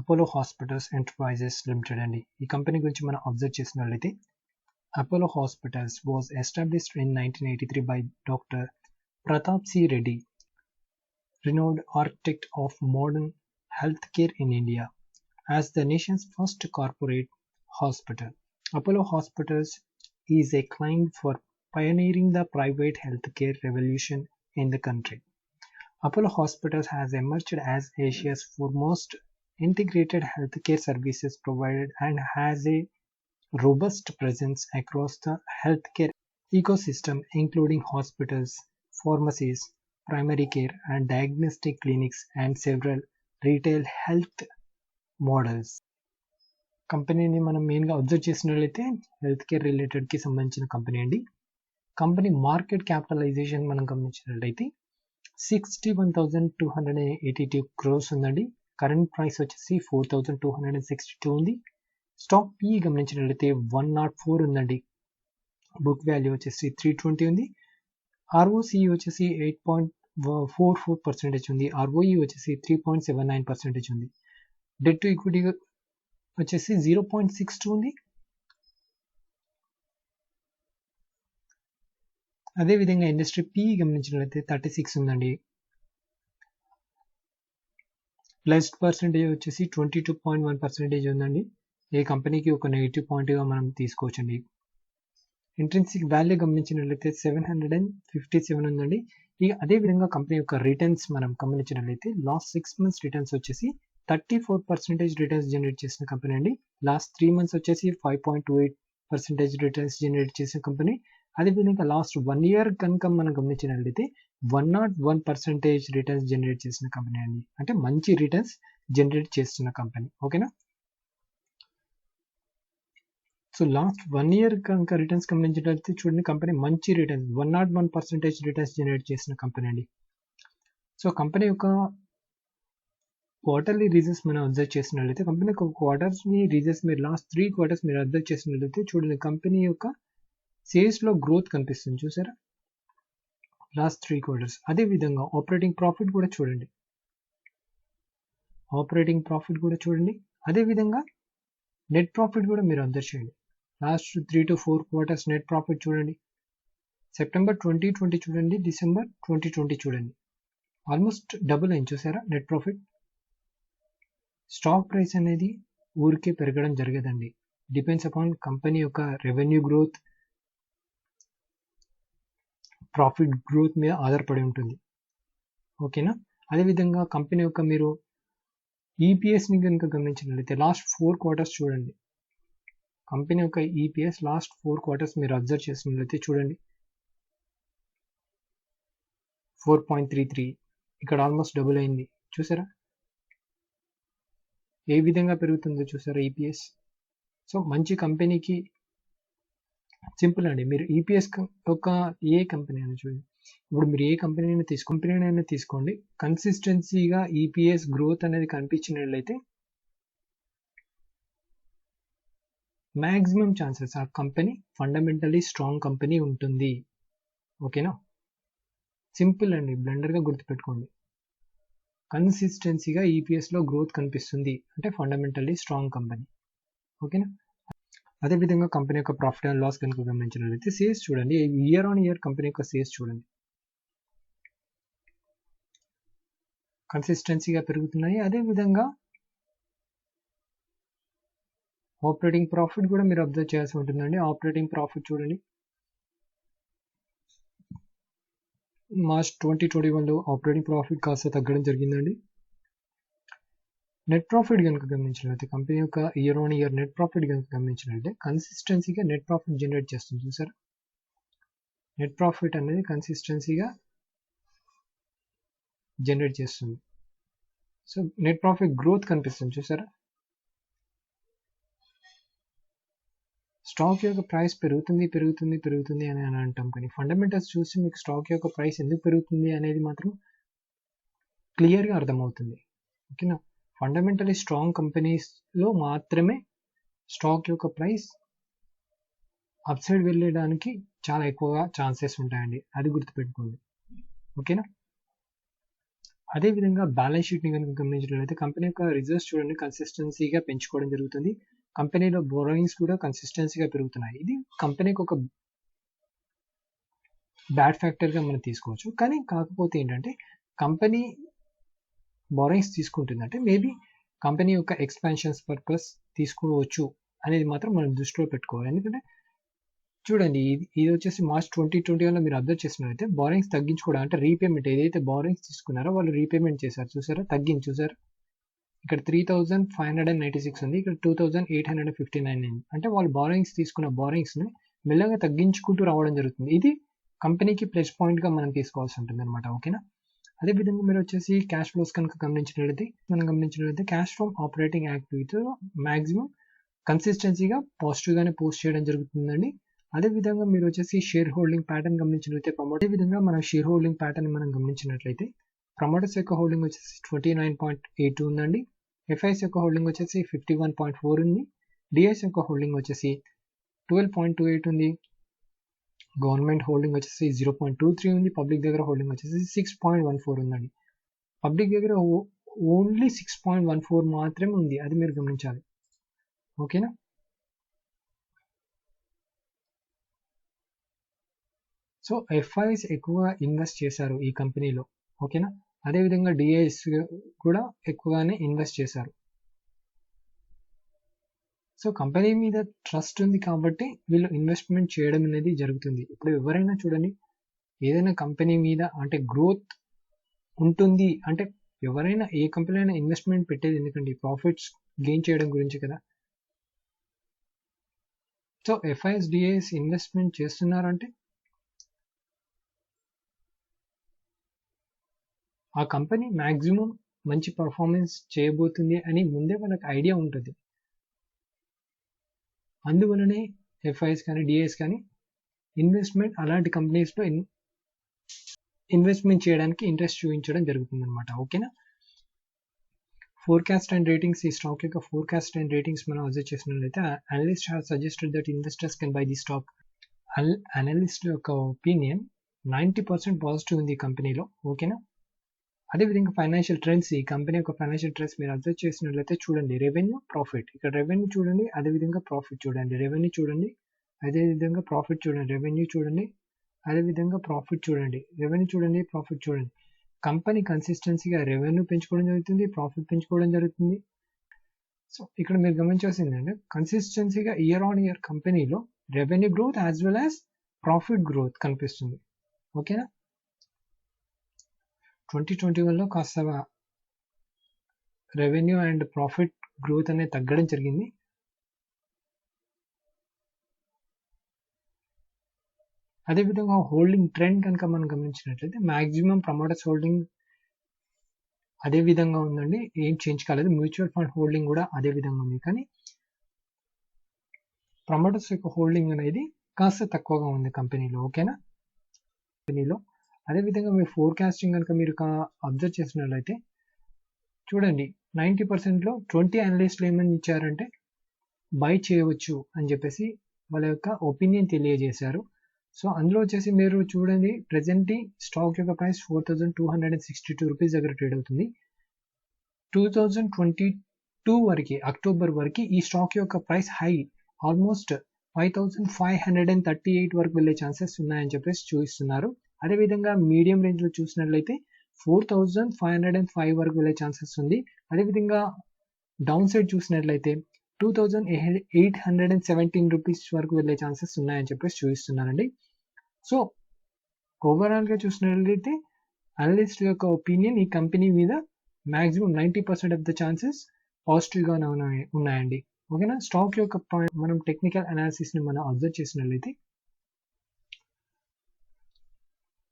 Apollo hospitals enterprises limited అండి. ఈ company గురించి మనం అబ్జర్వ్ చేసినట్లయితే Apollo hospitals was established in 1983 by Dr. Pratap C. Reddy, renowned architect of modern healthcare in India, as the nation's first corporate hospital. Apollo Hospitals is acclaimed for pioneering the private healthcare revolution in the country. Apollo Hospitals has emerged as Asia's foremost integrated healthcare services provider and has a robust presence across the healthcare ecosystem, including hospitals, pharmacies, primary care and diagnostic clinics, and several retail health models. కంపెనీని మనం మెయిన్గా observe చేసినట్లయితే health care రిలేటెడ్కి సంబంధించిన company అండి. Company market capitalisation మనం గమనించినట్లయితే 61,282 crores ఉందండి. Current price వచ్చేసి 4,262 ఉంది. స్టాక్ పి గమనించినట్లయితే 104 ఉందండి. బుక్ వాల్యూ వచ్చేసి 320 ఉంది. ఆర్ఓసి వచ్చేసి 8.44% ఉంది. ఆర్ఓఈ వచ్చేసి 3.79% ఉంది. డెట్ టు ఈక్విటీ వచ్చేసి 0.62 ఉంది. అదేవిధంగా ఇండస్ట్రీ పి గమనించినట్లయితే 36 ఉందండి. ప్లస్ పర్సెంటేజ్ వచ్చేసి 22.1% ఉందండి. ఈ కంపెనీకి ఒక నెగిటివ్ పాయింట్గా మనం తీసుకోవచ్చండి. ఇంట్రెన్సిక్ వాల్యూ గమనించినట్లయితే 757 ఉందండి. ఇక అదేవిధంగా కంపెనీ యొక్క రిటర్న్స్ మనం గమనించినట్లయితే లాస్ట్ 6 months రిటర్న్స్ వచ్చేసి 34% రిటర్న్స్ జనరేట్ చేసిన కంపెనీ అండి. లాస్ట్ 3 months వచ్చేసి 5.28% రిటర్న్స్ జనరేట్ చేసిన కంపెనీ. అదేవిధంగా లాస్ట్ 1 year కనుక మనం గమనించినట్లయితే 101% రిటర్న్స్ జనరేట్ చేసిన కంపెనీ అండి. అంటే మంచి రిటర్న్స్ జనరేట్ చేస్తున్న కంపెనీ. ఓకేనా? సో లాస్ట్ 1 year కనుక రిటర్న్స్ గమనించినట్లయితే చూడండి, కంపెనీ మంచి రిటర్న్స్ 101% రిటర్న్స్ జనరేట్ చేసిన కంపెనీ అండి. సో కంపెనీ యొక్క క్వార్టర్లీ రిజల్ట్స్ మనం అబ్జర్వ్ చేసినట్లయితే కంపెనీ యొక్క క్వార్టర్స్ని రిజల్ట్స్ మీరు లాస్ట్ 3 quarters మీరు అబ్జర్వ్ చేసినట్లయితే చూడండి, కంపెనీ యొక్క సేల్స్లో గ్రోత్ కనిపిస్తుంది. చూసారా? Last 3 quarters. అదేవిధంగా ఆపరేటింగ్ ప్రాఫిట్ కూడా చూడండి. అదేవిధంగా నెట్ ప్రాఫిట్ కూడా మీరు అబ్జర్వ్ చేయండి. Last 3 to 4 quarters net profit చూడండి. సెప్టెంబర్ 2020 చూడండి, డిసెంబర్ 2020 చూడండి, ఆల్మోస్ట్ డబుల్ అయింది. చూసారా నెట్ ప్రాఫిట్? స్టాక్ ప్రైస్ అనేది ఊరికే పెరగడం జరగదండి. డిపెండ్స్ అపాన్ కంపెనీ యొక్క రెవెన్యూ గ్రోత్, ప్రాఫిట్ గ్రోత్ మీద ఆధారపడి ఉంటుంది. ఓకేనా? అదేవిధంగా కంపెనీ యొక్క మీరు ఈపీఎస్ని కనుక గమనించినట్లయితే లాస్ట్ 4 quarters చూడండి. కంపెనీ యొక్క ఈపీఎస్ లాస్ట్ 4 quarters మీరు అబ్జర్వ్ చేసినట్లయితే చూడండి, 4.33, ఇక్కడ ఆల్మోస్ట్ డబుల్ అయింది. చూసారా ఏ విధంగా పెరుగుతుందో? చూసారా ఈపీఎస్? సో మంచి కంపెనీకి సింపుల్ అండి. మీరు ఈపీఎస్ యొక్క ఏ కంపెనీ అయినా చూడండి, ఇప్పుడు మీరు ఏ కంపెనీని తీసుకోండి, కన్సిస్టెన్సీగా ఈపీఎస్ గ్రోత్ అనేది కనిపించినట్లయితే మ్యాక్సిమం ఛాన్సెస్ ఆ కంపెనీ ఫండమెంటలీ స్ట్రాంగ్ కంపెనీ ఉంటుంది. ఓకేనా? సింపుల్ అండి, బ్లెండర్గా గుర్తుపెట్టుకోండి. కన్సిస్టెన్సీగా ఈపీఎస్లో గ్రోత్ కనిపిస్తుంది అంటే ఫండమెంటల్లీ స్ట్రాంగ్ కంపెనీ. ఓకేనా? అదేవిధంగా కంపెనీ యొక్క ప్రాఫిట్ అండ్ లాస్ కనుక గమనించినట్లయితే సేల్స్ చూడండి, ఇయర్ ఆన్ ఇయర్ కంపెనీ యొక్క సేల్స్ చూడండి, కన్సిస్టెన్సీగా పెరుగుతున్నాయి. అదేవిధంగా ఆపరేటింగ్ ప్రాఫిట్ కూడా మీరు అబ్జర్వ్ చేయాల్సి ఉంటుందండి. ఆపరేటింగ్ ప్రాఫిట్ చూడండి, మార్చ్ 2021లో ఆపరేటింగ్ ప్రాఫిట్ కాస్త తగ్గడం జరిగిందండి. నెట్ ప్రాఫిట్ కనుక గమనించినట్లయితే కంపెనీ యొక్క year on year net profit కనుక గమనించినట్లయితే కన్సిస్టెన్సీగా నెట్ ప్రాఫిట్ జనరేట్ చేస్తుంది. చూసారా? నెట్ ప్రాఫిట్ అనేది కన్సిస్టెన్సీగా జనరేట్ చేస్తుంది. సో నెట్ ప్రాఫిట్ గ్రోత్ కనిపిస్తుంది. చూసారా? స్టాక్ యొక్క ప్రైస్ పెరుగుతుంది అని అంటాం, కానీ ఫండమెంటల్స్ చూసి మీకు స్టాక్ యొక్క ప్రైస్ ఎందుకు పెరుగుతుంది అనేది మాత్రం క్లియర్గా అర్థమవుతుంది. ఓకేనా? ఫండమెంటలీ స్ట్రాంగ్ కంపెనీస్లో మాత్రమే స్టాక్ యొక్క ప్రైస్ అప్ సైడ్ వెళ్ళడానికి చాలా ఎక్కువగా ఛాన్సెస్ ఉంటాయండి. అది గుర్తుపెట్టుకోండి. ఓకేనా? అదేవిధంగా బ్యాలెన్స్ షీట్ని కనుక గమనించినట్లయితే కంపెనీ యొక్క రిజర్వ్స్ చూడండి కన్సిస్టెన్సీగా పెంచుకోవడం జరుగుతుంది. కంపెనీలో బోరోయింగ్స్ కూడా కన్సిస్టెన్సీగా పెరుగుతున్నాయి. ఇది కంపెనీకి ఒక బ్యాడ్ ఫ్యాక్టర్గా మనం తీసుకోవచ్చు. కానీ కాకపోతే ఏంటంటే కంపెనీ బోరోయింగ్స్ తీసుకుంటుందంటే మేబీ కంపెనీ యొక్క ఎక్స్పాన్షన్స్ పర్పస్ తీసుకోవచ్చు అనేది మాత్రం మనం దృష్టిలో పెట్టుకోవాలి. ఎందుకంటే చూడండి ఇది వచ్చేసి మార్చ్ 2021లో మీరు అబ్జర్వ్ చేసినట్లయితే బోరింగ్స్ తగ్గించుకోవడం అంటే రీపేమెంట్ ఏదైతే బోరింగ్స్ తీసుకున్నారో వాళ్ళు రీపేమెంట్ చేశారు చూసారా, చూసారు. ఇక్కడ 3596 ఉంది, ఇక్కడ 2859 ఉంది. అంటే వాళ్ళు బోరింగ్స్ తీసుకున్న బోరింగ్స్ని మెల్లగా తగ్గించుకుంటూ రావడం జరుగుతుంది. ఇది కంపెనీకి ప్లస్ పాయింట్గా మనం తీసుకోవాల్సి ఉంటుంది అనమాట. ఓకేనా. అదేవిధంగా మీరు వచ్చేసి క్యాష్ ఫ్లోస్ కనుక గమనించినట్లయితే క్యాష్ ఫ్రమ్ ఆపరేటింగ్ యాక్టివిటీలో మ్యాక్సిమం కన్సిస్టెన్సీగా పాజిటివ్గానే పోస్ట్ చేయడం జరుగుతుందండి. అదేవిధంగా మీరు వచ్చేసి షేర్ హోల్డింగ్ ప్యాటర్న్ గమనించినట్లయితే అదేవిధంగా మనం షేర్ హోల్డింగ్ ప్యాటర్న్ మనం గమనించినట్లయితే ప్రమోటర్స్ యొక్క హోల్డింగ్ వచ్చేసి 29.82 ఉందండి. ఎఫ్ఐఎస్ యొక్క హోల్డింగ్ వచ్చేసి 51.4 ఉంది. డిఐఎస్ యొక్క హోల్డింగ్ వచ్చేసి 12.28 ఉంది. గవర్నమెంట్ హోల్డింగ్ వచ్చేసి 0.23 ఉంది. పబ్లిక్ దగ్గర హోల్డింగ్ వచ్చేసి 6.14 ఉందండి. పబ్లిక్ దగ్గర ఓన్లీ 6.14 మాత్రమే ఉంది, అది మీరు గమనించాలి. ఓకేనా. సో ఎఫ్ఐస్ ఎక్కువగా ఇన్వెస్ట్ చేశారు ఈ కంపెనీలో. ఓకేనా. అదేవిధంగా డిఐఎస్ కూడా ఎక్కువగానే ఇన్వెస్ట్ చేశారు. సో కంపెనీ మీద ట్రస్ట్ ఉంది కాబట్టి వీళ్ళు ఇన్వెస్ట్మెంట్ చేయడం అనేది జరుగుతుంది. ఇప్పుడు ఎవరైనా చూడండి, ఏదైనా కంపెనీ మీద అంటే గ్రోత్ ఉంటుంది అంటే ఎవరైనా ఏ కంపెనీ అయినా ఇన్వెస్ట్మెంట్ పెట్టేది ఎందుకండి, ప్రాఫిట్స్ గెయిన్ చేయడం గురించి కదా. సో ఎఫ్ఐఎస్ డిఐఎస్ ఇన్వెస్ట్మెంట్ చేస్తున్నారంటే ఆ కంపెనీ మ్యాక్సిమం మంచి పర్ఫార్మెన్స్ చేయబోతుంది అని ముందే వాళ్ళకి ఐడియా ఉంటుంది. అందువలనే ఎఫ్ఐఎస్ కానీ డిఐఎస్ కానీ ఇన్వెస్ట్మెంట్ అలాంటి కంపెనీస్లో ఇన్వెస్ట్మెంట్ చేయడానికి ఇంట్రెస్ట్ చూపించడం జరుగుతుంది అనమాట. ఓకేనా. ఫోర్కాస్ట్ అండ్ రేటింగ్స్, ఈ స్టాక్ యొక్క ఫోర్కాస్ట్ అండ్ రేటింగ్స్ మనం అబ్జర్వ్ చేసినట్లయితే analyst have suggested that investors can buy the stock. Analyst యొక్క ఒపీనియన్ 90% పాజిటివ్ ఉంది ఈ కంపెనీలో. ఓకేనా. అదేవిధంగా ఫైనాన్షియల్ ట్రెండ్స్, ఈ కంపెనీ యొక్క ఫైనాన్షియల్ ట్రెండ్స్ మీరు అబ్జర్వ్ చేసినట్లయితే చూడండి, రెవెన్యూ, ప్రాఫిట్. ఇక్కడ రెవెన్యూ చూడండి, అదేవిధంగా ప్రాఫిట్ చూడండి. రెవెన్యూ చూడండి, అదేవిధంగా ప్రాఫిట్ చూడండి. రెవెన్యూ చూడండి, అదేవిధంగా ప్రాఫిట్ చూడండి. రెవెన్యూ చూడండి, ప్రాఫిట్ చూడండి. కంపెనీ కన్సిస్టెన్సీగా రెవెన్యూ పెంచుకోవడం జరుగుతుంది, ప్రాఫిట్ పెంచుకోవడం జరుగుతుంది. సో ఇక్కడ మీరు గమనించాల్సింది ఏంటంటే కన్సిస్టెన్సీగా ఇయర్ ఆన్ ఇయర్ కంపెనీలో revenue growth as well as profit growth కనిపిస్తుంది. ఓకేనా. 2021లో కాస్త రెవెన్యూ అండ్ ప్రాఫిట్ గ్రోత్ అనేది తగ్గడం జరిగింది. అదేవిధంగా హోల్డింగ్ ట్రెండ్ కనుక మనం గమనించినట్లయితే మ్యాక్సిమం ప్రమోటర్స్ హోల్డింగ్ అదే విధంగా ఉందండి, ఏం చేంజ్ కాలేదు. మ్యూచువల్ ఫండ్ హోల్డింగ్ కూడా అదే విధంగా ఉంది, కానీ ప్రమోటర్స్ యొక్క హోల్డింగ్ అనేది కాస్త తక్కువగా ఉంది కంపెనీలో. ఓకేనా. కంపెనీలో అదేవిధంగా మీరు ఫోర్కాస్టింగ్ కనుక మీరు అబ్జర్వ్ చేసినట్లయితే చూడండి, 90%లో 20 అనలిస్టులు ఏమని ఇచ్చారంటే బై చేయవచ్చు అని చెప్పేసి వాళ్ళ యొక్క ఒపీనియన్ తెలియజేశారు. సో అందులో వచ్చేసి మీరు చూడండి, ప్రెసెంట్ స్టాక్ యొక్క ప్రైస్ 4262 రూపీస్ దగ్గర ట్రేడ్ అవుతుంది. 2022 వరకు అక్టోబర్ వరకు ఈ స్టాక్ యొక్క ప్రైస్ హై ఆల్మోస్ట్ 5538 వరకు వెళ్ళే ఛాన్సెస్ ఉన్నాయని చెప్పేసి చూపిస్తున్నారు. అదేవిధంగా మీడియం రేంజ్లో చూసినట్లయితే 4505 వరకు వెళ్ళే ఛాన్సెస్ ఉంది. అదేవిధంగా డౌన్ సైడ్ చూసినట్లయితే 2817 రూపీస్ వరకు వెళ్ళే ఛాన్సెస్ ఉన్నాయని చెప్పేసి చూపిస్తున్నారండి. సో ఓవరాల్గా చూసినట్లయితే అనలిస్ట్ యొక్క ఒపీనియన్ ఈ కంపెనీ మీద మ్యాక్సిమం 90% ఆఫ్ ద ఛాన్సెస్ పాజిటివ్గానే ఉన్నాయండి. ఓకేనా. స్టాక్ యొక్క మనం టెక్నికల్ అనాలిసిస్ని మనం అబ్జర్వ్ చేసినట్లయితే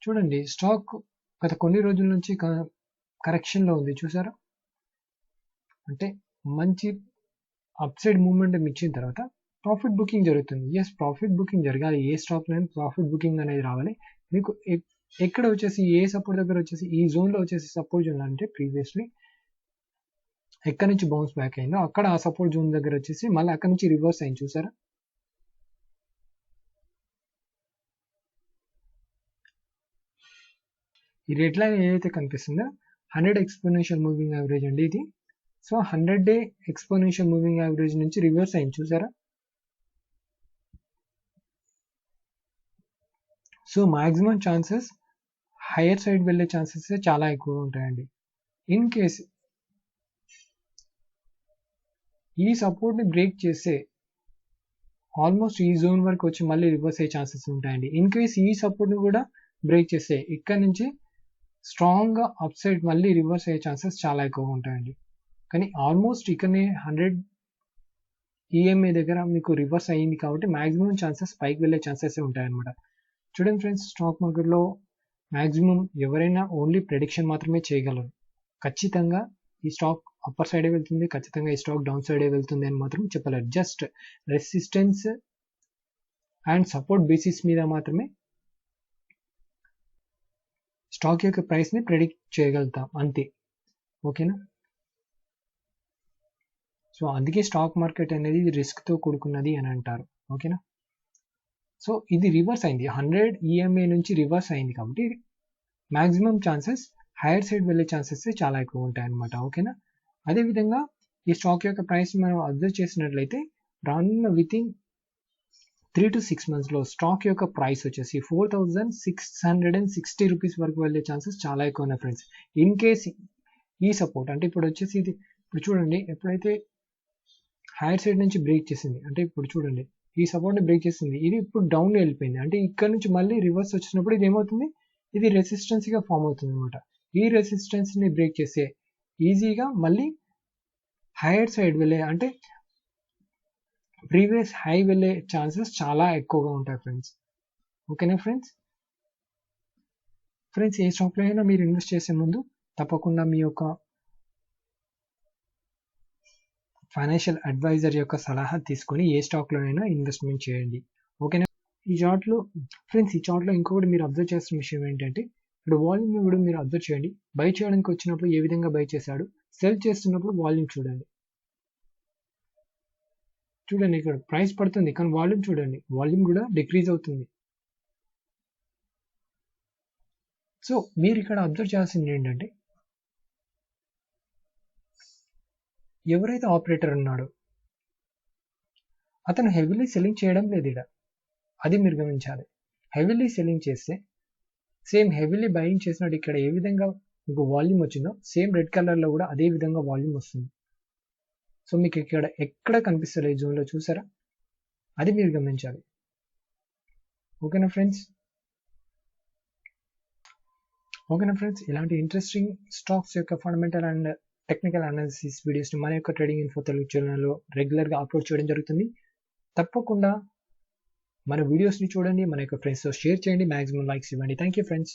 చూడండి, స్టాక్ గత కొన్ని రోజుల నుంచి కరెక్షన్లో ఉంది చూసారా. అంటే మంచి అప్సైడ్ మూవ్మెంట్ ఇచ్చిన తర్వాత ప్రాఫిట్ బుకింగ్ జరుగుతుంది. ఎస్, ప్రాఫిట్ బుకింగ్ జరగాలి, ఏ స్టాక్ లో ప్రాఫిట్ బుకింగ్ అనేది రావాలి. మీకు ఎక్కడ వచ్చేసి ఏ సపోర్ట్ దగ్గర వచ్చేసి ఈ జోన్లో వచ్చేసి సపోర్ట్ జోన్ అంటే ప్రీవియస్లీ ఎక్కడి నుంచి బౌన్స్ బ్యాక్ అయిందో అక్కడ ఆ సపోర్ట్ జోన్ దగ్గర వచ్చేసి మళ్ళీ అక్కడ నుంచి రివర్స్ అయింది చూసారా. ఈ రెడ్ లైన్ ఏదైతే కనిపిస్తుందో 100 ఎక్స్పోనెన్షియల్ మూవింగ్ యావరేజ్ అండి ఇది. So 100-day exponential moving average నుంచి రివర్స్ అయింది చూసారా. So maximum chances hire side వెళ్ళే ఛాన్సెస్ చాలా ఎక్కువ ఉంటాయండి. ఇన్ కేస్ ఈ సపోర్ట్ని బ్రేక్ చేస్తే ఆల్మోస్ట్ ఈ జోన్ వరకు వచ్చి మళ్ళీ రివర్స్ అయ్యే ఛాన్సెస్ ఉంటాయండి. ఇన్ కేస్ ఈ సపోర్ట్ని కూడా బ్రేక్ చేస్తే ఇక్కడ నుంచి స్ట్రాంగ్గా అప్ సైడ్ మళ్ళీ రివర్స్ అయ్యే ఛాన్సెస్ చాలా ఎక్కువ ఉంటాయండి. కానీ ఆల్మోస్ట్ ఇక్కడనే 100 ఈఎంఏ దగ్గర మీకు రివర్స్ అయ్యింది కాబట్టి మ్యాక్సిమం ఛాన్సెస్ పైకి వెళ్ళే ఛాన్సెస్ ఉంటాయన్నమాట. చూడండి ఫ్రెండ్స్, స్టాక్ మార్కెట్లో మ్యాక్సిమం ఎవరైనా ఓన్లీ ప్రెడిక్షన్ మాత్రమే చేయగలరు. ఖచ్చితంగా ఈ స్టాక్ అప్పర్ సైడే వెళ్తుంది, ఖచ్చితంగా ఈ స్టాక్ డౌన్ సైడే వెళ్తుంది అని మాత్రం చెప్పలేరు. Just resistance and support basis మీద మాత్రమే స్టాక్ యొక్క ప్రైస్ని ప్రెడిక్ట్ చేయగలుగుతాం అంతే. ఓకేనా. సో అందుకే స్టాక్ మార్కెట్ అనేది రిస్క్తో కూడుకున్నది అని అంటారు. ఓకేనా. సో ఇది రివర్స్ అయింది, 100 ఈఎంఏ నుంచి రివర్స్ అయింది కాబట్టి మ్యాక్సిమం ఛాన్సెస్ హైయర్ సైడ్ వెళ్ళే ఛాన్సెస్ చాలా ఎక్కువ ఉంటాయి అన్నమాట. ఓకేనా. అదేవిధంగా ఈ స్టాక్ యొక్క ప్రైస్ మనం అబ్జర్వ్ చేసినట్లయితే రానున్న వితిన్ 3 to 6 monthsలో స్టాక్ యొక్క ప్రైస్ వచ్చేసి 4660 రూపీస్ వరకు వెళ్ళే ఛాన్సెస్ చాలా ఎక్కువ ఉన్నాయి ఫ్రెండ్స్. ఇన్ కేస్ ఈ సపోర్ట్ అంటే ఇప్పుడు వచ్చేసి ఇది ఇప్పుడు చూడండి, ఎప్పుడైతే హైయర్ సైడ్ నుంచి బ్రేక్ చేసింది అంటే ఇప్పుడు చూడండి ఈ సపోర్ట్ని బ్రేక్ చేసింది, ఇది ఇప్పుడు డౌన్ వెళ్ళిపోయింది. అంటే ఇక్కడ నుంచి మళ్ళీ రివర్స్ వచ్చినప్పుడు ఇది ఏమవుతుంది, ఇది రెసిస్టెన్స్గా ఫామ్ అవుతుంది అనమాట. ఈ రెసిస్టెన్స్ని బ్రేక్ చేస్తే ఈజీగా మళ్ళీ హైయర్ సైడ్ వెళ్ళే అంటే ప్రీవియస్ హై వెళ్ళే ఛాన్సెస్ చాలా ఎక్కువగా ఉంటాయి ఫ్రెండ్స్. ఓకేనా ఫ్రెండ్స్. ఏ స్టాక్లో అయినా మీరు ఇన్వెస్ట్ చేసే ముందు తప్పకుండా మీ యొక్క ఫైనాన్షియల్ అడ్వైజర్ యొక్క సలహా తీసుకొని ఏ స్టాక్లో అయినా ఇన్వెస్ట్మెంట్ చేయండి. ఓకేనా. ఈ చార్ట్లో ఫ్రెండ్స్, ఈ చార్ట్లో ఇంకొకటి మీరు అబ్జర్వ్ చేస్తున్న విషయం ఏంటంటే ఇప్పుడు వాల్యూమ్ కూడా మీరు అబ్జర్వ్ చేయండి. బై చేయడానికి వచ్చినప్పుడు ఏ విధంగా బై చేశాడు, సెల్ చేస్తున్నప్పుడు వాల్యూమ్ చూడండి. ఇక్కడ ప్రైస్ పడుతుంది కానీ వాల్యూమ్ చూడండి, వాల్యూమ్ కూడా డిక్రీజ్ అవుతుంది. సో మీరు ఇక్కడ అబ్జర్వ్ చేయాల్సింది ఏంటంటే ఎవరైతే ఆపరేటర్ ఉన్నాడో అతను హెవీలీ సెల్లింగ్ చేయడం లేదు ఇక్కడ, అది మీరు గమనించాలి. హెవీలీ సెల్లింగ్ చేస్తే సేమ్ హెవీలీ బయింగ్ చేసినట్టు ఇక్కడ ఏ విధంగా మీకు వాల్యూమ్ వచ్చిందో సేమ్ రెడ్ కలర్లో కూడా అదే విధంగా వాల్యూమ్ వస్తుంది. సో మీకు ఇక్కడ ఎక్కడ కనిపిస్తారు ఈ జోన్లో చూసారా, అది మీరు గమనించాలి. ఓకేనా ఫ్రెండ్స్. ఇలాంటి ఇంట్రెస్టింగ్ స్టాక్స్ యొక్క ఫండమెంటల్ అండ్ టెక్నికల్ అనాలిసిస్ వీడియోస్ని మన యొక్క ట్రేడింగ్ ఇన్ఫో తెలుగు ఛానల్లో రెగ్యులర్గా అప్లోడ్ చేయడం జరుగుతుంది. తప్పకుండా మన వీడియోస్ని చూడండి, మన యొక్క ఫ్రెండ్స్తో షేర్ చేయండి, మ్యాక్సిమం లైక్స్ ఇవ్వండి. Thank you friends.